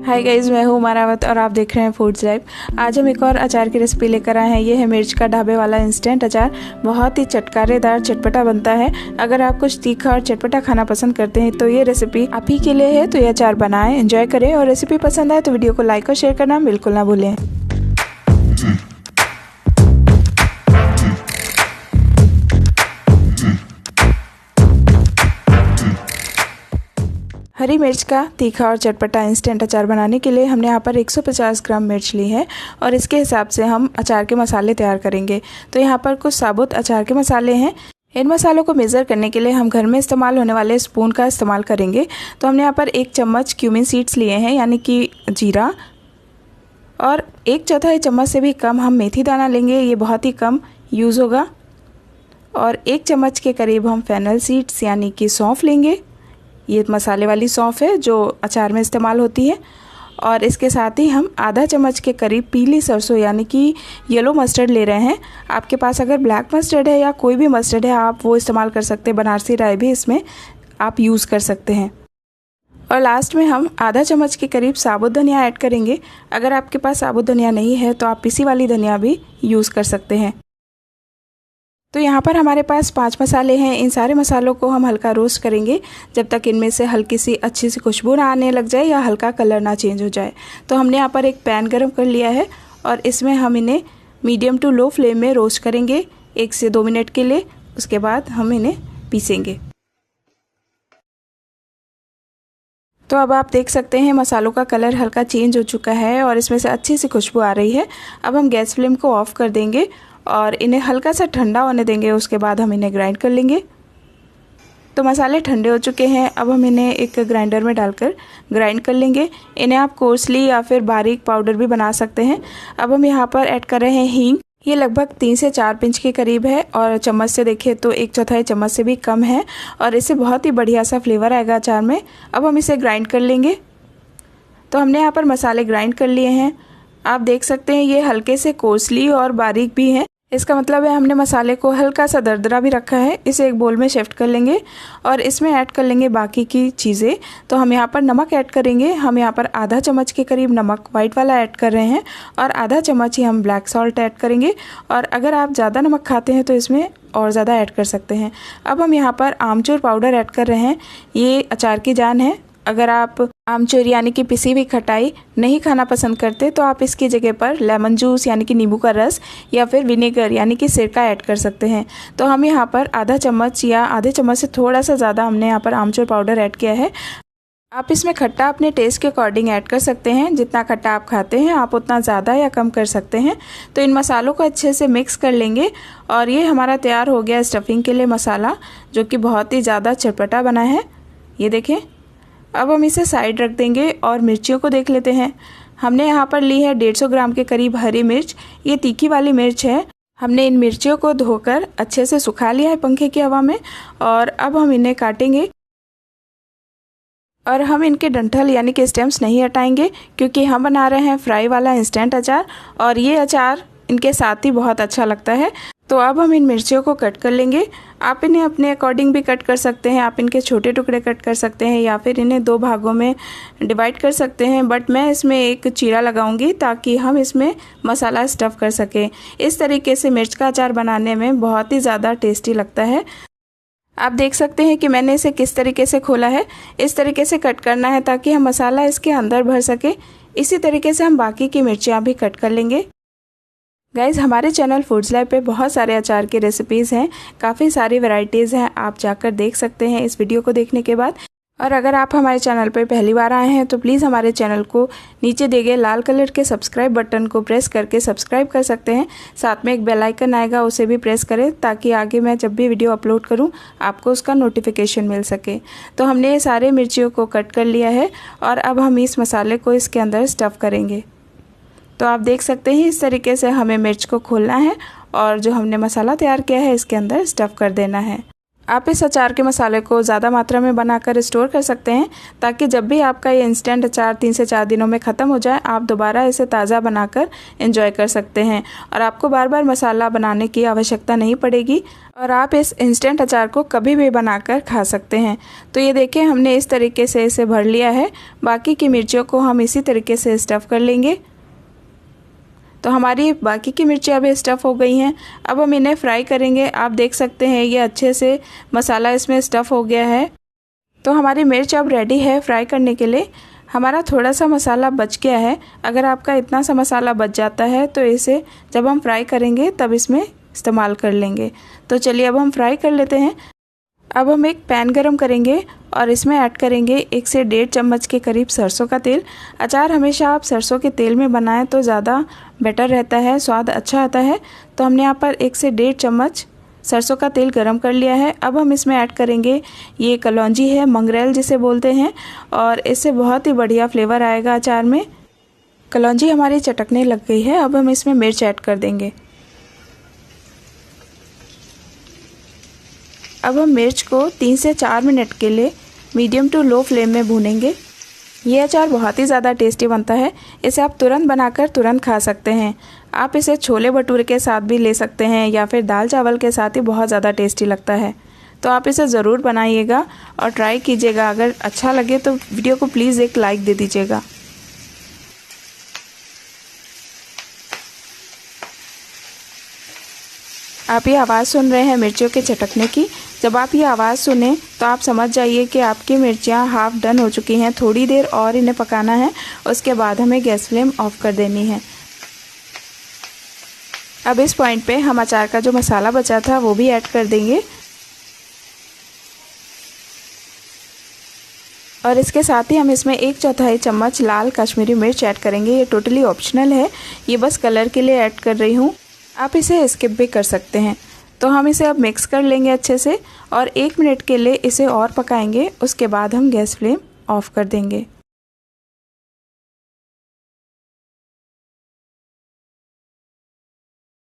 हाय guys, मैं हूँ मारावत और आप देख रहे हैं फूड्स लाइव। आज हम एक और अचार की रेसिपी लेकर आए हैं। ये है मिर्च का ढाबे वाला इंस्टेंट अचार। बहुत ही चटकारेदार चटपटा बनता है। अगर आप कुछ तीखा और चटपटा खाना पसंद करते हैं तो ये रेसिपी आप ही के लिए है। तो ये अचार बनाएं, एंजॉय करें और रेसिपी पसंद आए तो वीडियो को लाइक और शेयर करना बिल्कुल ना भूलें। हरी मिर्च का तीखा और चटपटा इंस्टेंट अचार बनाने के लिए हमने यहाँ पर 150 ग्राम मिर्च ली है और इसके हिसाब से हम अचार के मसाले तैयार करेंगे। तो यहाँ पर कुछ साबुत अचार के मसाले हैं। इन मसालों को मेज़र करने के लिए हम घर में इस्तेमाल होने वाले स्पून का इस्तेमाल करेंगे। तो हमने यहाँ पर 1 चम्मच क्यूमिन सीड्स लिए हैं, यानी कि जीरा, और 1/4 चम्मच से भी कम हम मेथी दाना लेंगे। ये बहुत ही कम यूज़ होगा। और 1 चम्मच के करीब हम फेनल सीड्स यानी कि सौंफ लेंगे। ये मसाले वाली सौंफ है जो अचार में इस्तेमाल होती है। और इसके साथ ही हम आधा चम्मच के करीब पीली सरसों यानी कि येलो मस्टर्ड ले रहे हैं। आपके पास अगर ब्लैक मस्टर्ड है या कोई भी मस्टर्ड है आप वो इस्तेमाल कर सकते हैं। बनारसी राई भी इसमें आप यूज़ कर सकते हैं। और लास्ट में हम आधा चम्मच के करीब साबुत धनिया ऐड करेंगे। अगर आपके पास साबुत धनिया नहीं है तो आप पिसी वाली धनिया भी यूज़ कर सकते हैं। तो यहाँ पर हमारे पास 5 मसाले हैं। इन सारे मसालों को हम हल्का रोस्ट करेंगे जब तक इनमें से हल्की सी अच्छी सी खुशबू ना आने लग जाए या हल्का कलर ना चेंज हो जाए। तो हमने यहाँ पर एक पैन गरम कर लिया है और इसमें हम इन्हें मीडियम टू लो फ्लेम में रोस्ट करेंगे 1 से 2 मिनट के लिए। उसके बाद हम इन्हें पीसेंगे। तो अब आप देख सकते हैं मसालों का कलर हल्का चेंज हो चुका है और इसमें से अच्छी सी खुशबू आ रही है। अब हम गैस फ्लेम को ऑफ कर देंगे और इन्हें हल्का सा ठंडा होने देंगे। उसके बाद हम इन्हें ग्राइंड कर लेंगे। तो मसाले ठंडे हो चुके हैं। अब हम इन्हें एक ग्राइंडर में डालकर ग्राइंड कर लेंगे। इन्हें आप कोर्सली या फिर बारीक पाउडर भी बना सकते हैं। अब हम यहाँ पर ऐड कर रहे हैं हींग। ये लगभग 3 से 4 पिंच के करीब है और चम्मच से देखें तो 1/4 चम्मच से भी कम है और इससे बहुत ही बढ़िया सा फ्लेवर आएगा अचार में। अब हम इसे ग्राइंड कर लेंगे। तो हमने यहाँ पर मसाले ग्राइंड कर लिए हैं। आप देख सकते हैं ये हल्के से कोर्सली और बारीक भी हैं। इसका मतलब है हमने मसाले को हल्का सा दरदरा भी रखा है। इसे एक बोल में शिफ्ट कर लेंगे और इसमें ऐड कर लेंगे बाकी की चीज़ें। तो हम यहाँ पर नमक ऐड करेंगे। हम यहाँ पर आधा चम्मच के करीब नमक वाइट वाला ऐड कर रहे हैं और आधा चम्मच ही हम ब्लैक सॉल्ट ऐड करेंगे। और अगर आप ज़्यादा नमक खाते हैं तो इसमें और ज़्यादा ऐड कर सकते हैं। अब हम यहाँ पर आमचूर पाउडर ऐड कर रहे हैं। ये अचार की जान है। अगर आप आमचूर यानी कि पिसी हुई खटाई नहीं खाना पसंद करते तो आप इसकी जगह पर लेमन जूस यानी कि नींबू का रस या फिर विनेगर यानी कि सिरका ऐड कर सकते हैं। तो हम यहाँ पर आधा चम्मच या आधे चम्मच से थोड़ा सा ज़्यादा हमने यहाँ पर आमचूर पाउडर ऐड किया है। आप इसमें खट्टा अपने टेस्ट के अकॉर्डिंग ऐड कर सकते हैं। जितना खट्टा आप खाते हैं आप उतना ज़्यादा या कम कर सकते हैं। तो इन मसालों को अच्छे से मिक्स कर लेंगे और ये हमारा तैयार हो गया स्टफिंग के लिए मसाला, जो कि बहुत ही ज़्यादा चटपटा बना है। ये देखें। अब हम इसे साइड रख देंगे और मिर्चियों को देख लेते हैं। हमने यहाँ पर ली है 150 ग्राम के करीब हरी मिर्च। ये तीखी वाली मिर्च है। हमने इन मिर्चियों को धोकर अच्छे से सुखा लिया है पंखे की हवा में और अब हम इन्हें काटेंगे। और हम इनके डंठल यानी कि स्टेम्स नहीं हटाएंगे क्योंकि हम बना रहे हैं फ्राई वाला इंस्टेंट अचार और ये अचार इनके साथ ही बहुत अच्छा लगता है। तो अब हम इन मिर्चियों को कट कर लेंगे। आप इन्हें अपने अकॉर्डिंग भी कट कर सकते हैं। आप इनके छोटे टुकड़े कट कर सकते हैं या फिर इन्हें 2 भागों में डिवाइड कर सकते हैं। बट मैं इसमें एक चीरा लगाऊंगी ताकि हम इसमें मसाला स्टफ़ कर सकें। इस तरीके से मिर्च का अचार बनाने में बहुत ही ज़्यादा टेस्टी लगता है। आप देख सकते हैं कि मैंने इसे किस तरीके से खोला है। इस तरीके से कट करना है ताकि हम मसाला इसके अंदर भर सके। इसी तरीके से हम बाकी की मिर्चियाँ भी कट कर लेंगे। गाइज़, हमारे चैनल फूड्स लाइव पे बहुत सारे अचार की रेसिपीज़ हैं। काफ़ी सारी वैरायटीज़ हैं। आप जाकर देख सकते हैं इस वीडियो को देखने के बाद। और अगर आप हमारे चैनल पर पहली बार आए हैं तो प्लीज़ हमारे चैनल को नीचे दिए गए लाल कलर के सब्सक्राइब बटन को प्रेस करके सब्सक्राइब कर सकते हैं। साथ में एक बेल आइकन आएगा, उसे भी प्रेस करें ताकि आगे मैं जब भी वीडियो अपलोड करूं आपको उसका नोटिफिकेशन मिल सके। तो हमने ये सारे मिर्चियों को कट कर लिया है और अब हम इस मसाले को इसके अंदर स्टफ़ करेंगे। तो आप देख सकते हैं इस तरीके से हमें मिर्च को खोलना है और जो हमने मसाला तैयार किया है इसके अंदर स्टफ़ कर देना है। आप इस अचार के मसाले को ज़्यादा मात्रा में बनाकर स्टोर कर सकते हैं, ताकि जब भी आपका ये इंस्टेंट अचार 3 से 4 दिनों में ख़त्म हो जाए, आप दोबारा इसे ताज़ा बनाकर एंजॉय कर सकते हैं और आपको बार बार मसाला बनाने की आवश्यकता नहीं पड़ेगी और आप इस इंस्टेंट अचार को कभी भी बनाकर खा सकते हैं। तो ये देखिए, हमने इस तरीके से इसे भर लिया है। बाकी की मिर्चियों को हम इसी तरीके से स्टफ़ कर लेंगे। तो हमारी बाकी की मिर्ची अभी स्टफ़ हो गई हैं। अब हम इन्हें फ्राई करेंगे। आप देख सकते हैं ये अच्छे से मसाला इसमें स्टफ़ हो गया है। तो हमारी मिर्च अब रेडी है फ्राई करने के लिए। हमारा थोड़ा सा मसाला बच गया है। अगर आपका इतना सा मसाला बच जाता है तो इसे जब हम फ्राई करेंगे तब इसमें इस्तेमाल कर लेंगे। तो चलिए अब हम फ्राई कर लेते हैं। अब हम एक पैन गरम करेंगे और इसमें ऐड करेंगे 1 से 1.5 चम्मच के करीब सरसों का तेल। अचार हमेशा आप सरसों के तेल में बनाएं तो ज़्यादा बेटर रहता है, स्वाद अच्छा आता है। तो हमने यहाँ पर 1 से 1.5 चम्मच सरसों का तेल गरम कर लिया है। अब हम इसमें ऐड करेंगे ये कलौंजी है, मंगरेल जिसे बोलते हैं, और इससे बहुत ही बढ़िया फ्लेवर आएगा अचार में। कलौंजी हमारी चटकने लग गई है। अब हम इसमें मिर्च ऐड कर देंगे। अब हम मिर्च को 3 से 4 मिनट के लिए मीडियम टू लो फ्लेम में भूनेंगे। ये अचार बहुत ही ज़्यादा टेस्टी बनता है। इसे आप तुरंत बनाकर तुरंत खा सकते हैं। आप इसे छोले भटूरे के साथ भी ले सकते हैं या फिर दाल चावल के साथ ही बहुत ज़्यादा टेस्टी लगता है। तो आप इसे ज़रूर बनाइएगा और ट्राई कीजिएगा। अगर अच्छा लगे तो वीडियो को प्लीज़ एक लाइक दे दीजिएगा। आप ये आवाज़ सुन रहे हैं मिर्चियों के चटकने की। जब आप ये आवाज़ सुने तो आप समझ जाइए कि आपकी मिर्चियाँ हाफ डन हो चुकी हैं। थोड़ी देर और इन्हें पकाना है, उसके बाद हमें गैस फ्लेम ऑफ कर देनी है। अब इस पॉइंट पे हम अचार का जो मसाला बचा था वो भी ऐड कर देंगे और इसके साथ ही हम इसमें 1/4 चम्मच लाल कश्मीरी मिर्च ऐड करेंगे। ये टोटली ऑप्शनल है, ये बस कलर के लिए ऐड कर रही हूँ। आप इसे स्किप भी कर सकते हैं। तो हम इसे अब मिक्स कर लेंगे अच्छे से और 1 मिनट के लिए इसे और पकाएंगे। उसके बाद हम गैस फ्लेम ऑफ कर देंगे।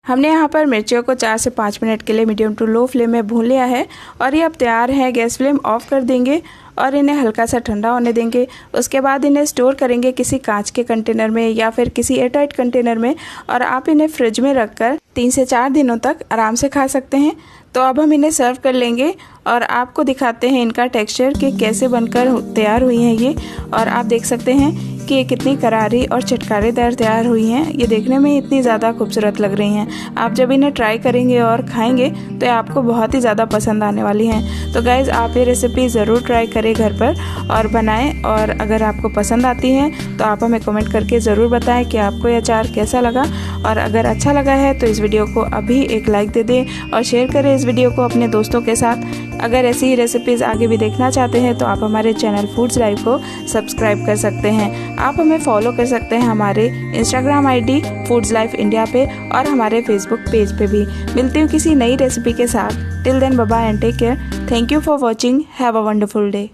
हमने यहाँ पर मिर्चियों को 4 से 5 मिनट के लिए मीडियम टू लो फ्लेम में भून लिया है और ये अब तैयार है। गैस फ्लेम ऑफ कर देंगे और इन्हें हल्का सा ठंडा होने देंगे। उसके बाद इन्हें स्टोर करेंगे किसी कांच के कंटेनर में या फिर किसी एयरटाइट कंटेनर में और आप इन्हें फ्रिज में रखकर 3 से 4 दिनों तक आराम से खा सकते हैं। तो अब हम इन्हें सर्व कर लेंगे और आपको दिखाते हैं इनका टेक्सचर कि कैसे बनकर तैयार हुई हैं ये। और आप देख सकते हैं कि ये कितनी करारी और चटकारेदार तैयार हुई हैं। ये देखने में इतनी ज़्यादा खूबसूरत लग रही हैं। आप जब इन्हें ट्राई करेंगे और खाएंगे तो ये आपको बहुत ही ज़्यादा पसंद आने वाली हैं। तो गाइज़, आप ये रेसिपी ज़रूर ट्राई करें घर पर और बनाएं। और अगर आपको पसंद आती हैं तो आप हमें कमेंट करके ज़रूर बताएं कि आपको ये अचार कैसा लगा। और अगर अच्छा लगा है तो इस वीडियो को अभी एक लाइक दे दें और शेयर करें इस वीडियो को अपने दोस्तों के साथ। अगर ऐसी ही रेसिपीज़ आगे भी देखना चाहते हैं तो आप हमारे चैनल फूड्स लाइफ को सब्सक्राइब कर सकते हैं। आप हमें फॉलो कर सकते हैं हमारे Instagram ID foods life India पे और हमारे फेसबुक पेज पे भी। मिलती हूँ किसी नई रेसिपी के साथ। Till then, bye bye and take care. Thank you for watching. Have a wonderful day.